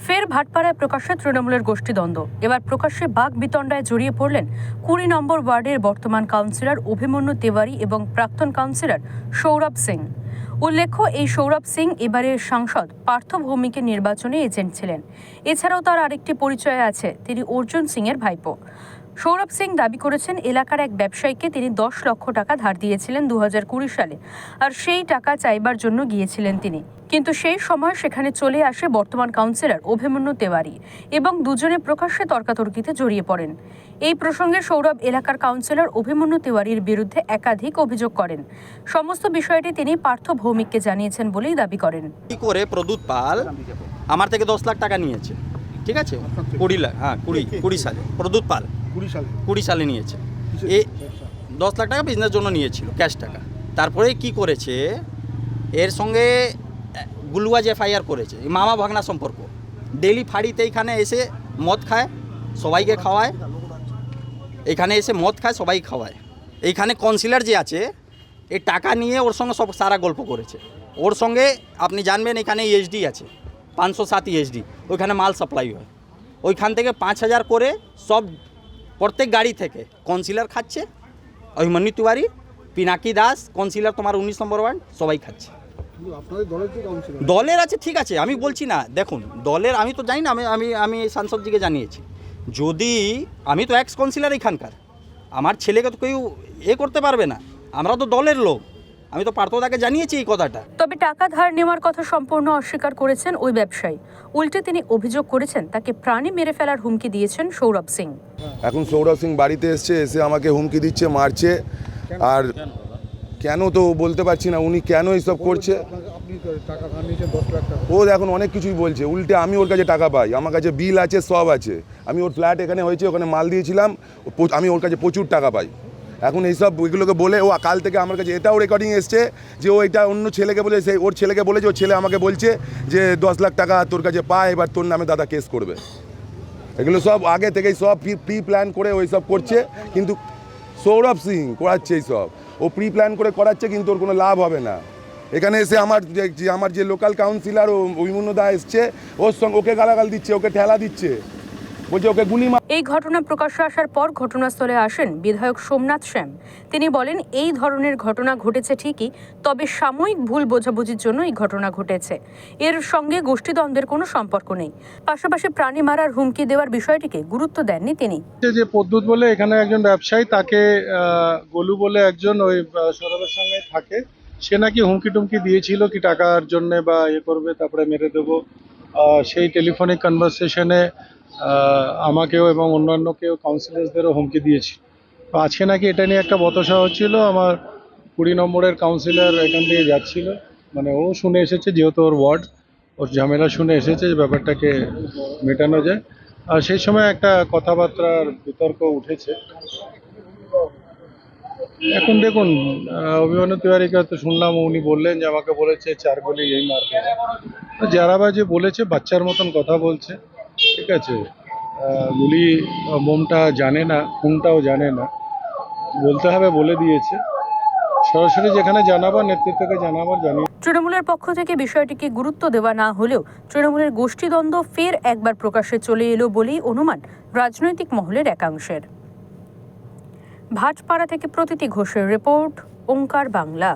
ফের ভাটপাড়ায় প্রকাশ্যে তৃণমূলের গোষ্ঠীদ্বন্দ্ব। এবার প্রকাশ্যে বাক বিতণ্ডায় জড়িয়ে পড়লেন ২০ নম্বর ওয়ার্ডের বর্তমান কাউন্সিলর অভিমন্যু তেওয়ারি এবং প্রাক্তন কাউন্সিলর সৌরভ সিং। উল্লেখ্য, এই সৌরভ সিং এবারের সাংসদ পার্থ ভৌমিকের নির্বাচনে এজেন্ট ছিলেন। এছাড়াও তার আরেকটি পরিচয় আছে, তিনি অর্জুন সিং এর ভাইপো। সৌরভ সিং দাবি করেছেন, এলাকার এক ব্যবসায়ীকে তিনি ১০ লক্ষ টাকা ধার দিয়েছিলেন ২০২০ সালে, আর সেই টাকা চাইবার জন্য গিয়েছিলেন তিনি। কিন্তু সেই সময় সেখানে চলে আসে বর্তমান কাউন্সিলর অভিমন্যু তেওয়ারি এবং দুজনে প্রকাশ্যে তর্কাতর্কিতে জড়িয়ে পড়েন। এই প্রসঙ্গে সৌরভ এলাকার কাউন্সিলর অভিমন্যু তেওয়ারির বিরুদ্ধে একাধিক অভিযোগ করেন। সমস্ত বিষয়টি তিনি পার্থ ভৌমিককে জানিয়েছেন বলেই দাবি করেন। কি করে প্রদ্যুৎ পাল আমার থেকে 10 লাখ টাকা নিয়েছে, ঠিক আছে? 20 লাখ, হ্যাঁ 20 সালে প্রদ্যুৎ পাল 20 সালে নিয়েছে। এই 10 লাখ টাকা বিজনেস জন্য নিয়েছিল, ক্যাশ টাকা। তারপরে কি করেছে, এর সঙ্গে গুলুয়াজ এফআইআর করেছে। মামা ভাগনা সম্পর্ক, ডেলি ফাঁড়িতে এইখানে এসে মদ খায়, সবাইকে খাওয়ায়। এখানে এসে মদ খায়, সবাই খাওয়ায়। এইখানে কাউন্সিলর যে আছে, এই টাকা নিয়ে ওর সঙ্গে সব সারা গল্প করেছে। ওর সঙ্গে আপনি জানবেন এখানে ইএসডি আছে, 507 ইএসডি, ওইখানে মাল সাপ্লাই হয়। ওইখান থেকে 5,000 করে সব প্রত্যেক গাড়ি থেকে কাউন্সিলর খাচ্ছে। অভিমন্যু তেওয়ারি, পিনাকি দাস, কাউন্সিলর তোমার 19 নম্বর ওয়ার্ড, সবাই খাচ্ছে। দলের আছে, ঠিক আছে, আমি বলছি না। দেখুন, দলের আমি তো জানি না, আমি সাংসদজিকে জানিয়েছি। যদি আমি তো এক্স কাউন্সিলর এখানকার, আমার ছেলেকে তো কেউ করতে পারবে না। আমরা তো দলের লোক, আমি তো পার্থদাকে জানিয়েছি এই কথাটা। তবে টাকা ধার নেওয়ার কথা সম্পূর্ণ অস্বীকার করেছেন ওই ব্যবসায়ী। উল্টে তিনি অভিযোগ করেছেন, তাকে প্রাণে মেরে ফেলার হুমকি দিয়েছেন সৌরভ সিং। এখন সৌরভ সিং বাড়িতে এসে আমাকে হুমকি দিচ্ছে, মারছে। আর কেন তো বলতে পারছি না, উনি কেন এইসব করছে। ও এখন অনেক কিছুই বলছে, উল্টে আমি ওর কাছে টাকা পাই, আমার কাছে বিল আছে, সব আছে। আমি ওর ফ্ল্যাট এখানে হয়েছে, ওখানে মাল দিয়েছিলাম, আমি ওর কাছে প্রচুর টাকা পাই। এখন এইসব ওইগুলোকে বলে ও কাল থেকে আমার কাছে এটাও রেকর্ডিং এসছে যে ও এটা অন্য ছেলেকে বলে, সেই ওর ছেলেকে বলেছে, ওর ছেলে আমাকে বলছে যে 10 লাখ টাকা তোর কাছে পায়, এবার তোর নামে দাদা কেস করবে। এগুলো সব আগে থেকেই সব প্রি প্ল্যান করে ওই সব করছে, কিন্তু সৌরভ সিং করাচ্ছে এইসব। ও প্রি প্ল্যান করে করাচ্ছে, কিন্তু ওর কোনো লাভ হবে না। এখানে এসে আমার যে লোকাল কাউন্সিলর অভিমন্যু দা এসছে, ওর সঙ্গে ওকে গালাগাল দিচ্ছে, ওকে ঠেলা দিচ্ছে, বলছে ওকে গুলি। এই ঘটনা প্রকাশ্যে আসার পর ঘটনাস্থলে আসেন বিধায়ক সোমনাথ শ্যাম। তিনি বলেন, এই ধরনের ঘটনা ঘটেছে ঠিকই, তবে সাময়িক ভুল বোঝাবুঝির জন্য এই ঘটনা ঘটেছে। এর সঙ্গে গোষ্ঠীদ্বন্দ্বের কোনো সম্পর্ক নেই। পাশাপাশি প্রাণী মারার হুমকি দেওয়ার বিষয়টিকে গুরুত্ব দেননি তিনি। যে প্রদ্যুৎ বলে এখানে একজন ব্যবসায়ী, তাকে গোলু বলে একজন ওই সৌরভের সঙ্গে থাকে, সে নাকি হুমকি টুমকি দিয়েছিল কি টাকার জন্যে বা করবে, তারপরে মেরে দেবো। সেই টেলিফোনিক কনভারসেশনে আমাকেও এবং অন্যান্যকেও কাউন্সিলারদেরও হুমকি দিয়েছি। তো আজকে নাকি এটা নিয়ে একটা বতসা হচ্ছিল। আমার 20 নম্বরের কাউন্সিলর এখান থেকে যাচ্ছিল, মানে ও শুনে এসেছে, যেহেতু ওর ওয়ার্ড, ওর ঝামেলা শুনে এসেছে যে ব্যাপারটাকে মেটানো যায়। আর সেই সময় একটা কথাবার্তার বিতর্ক উঠেছে। এখন দেখুন, অভিমন্যু তেওয়ারিকে তো শুনলাম, উনি বললেন যে আমাকে বলেছে 4 গুলি এই মারবে। যারা বা যে বলেছে, বাচ্চার মতন কথা বলছে, ঠিক আছে? গুলি বোমটা জানে না, খুনটাও জানে না, বলতে হবে বলে দিয়েছে। সরাসরি যেখানে জানাবার, নেতৃত্বকে জানাবার জানিয়ে। তৃণমূলের পক্ষ থেকে বিষয়টিকে গুরুত্ব দেওয়া না হলেও তৃণমূলের গোষ্ঠীদ্বন্দ্ব ফের একবার প্রকাশ্যে চলে এলো বলেই অনুমান রাজনৈতিক মহলের একাংশের। ভাটপাড়া থেকে প্রতীতি ঘোষের রিপোর্ট, ওঙ্কার বাংলা।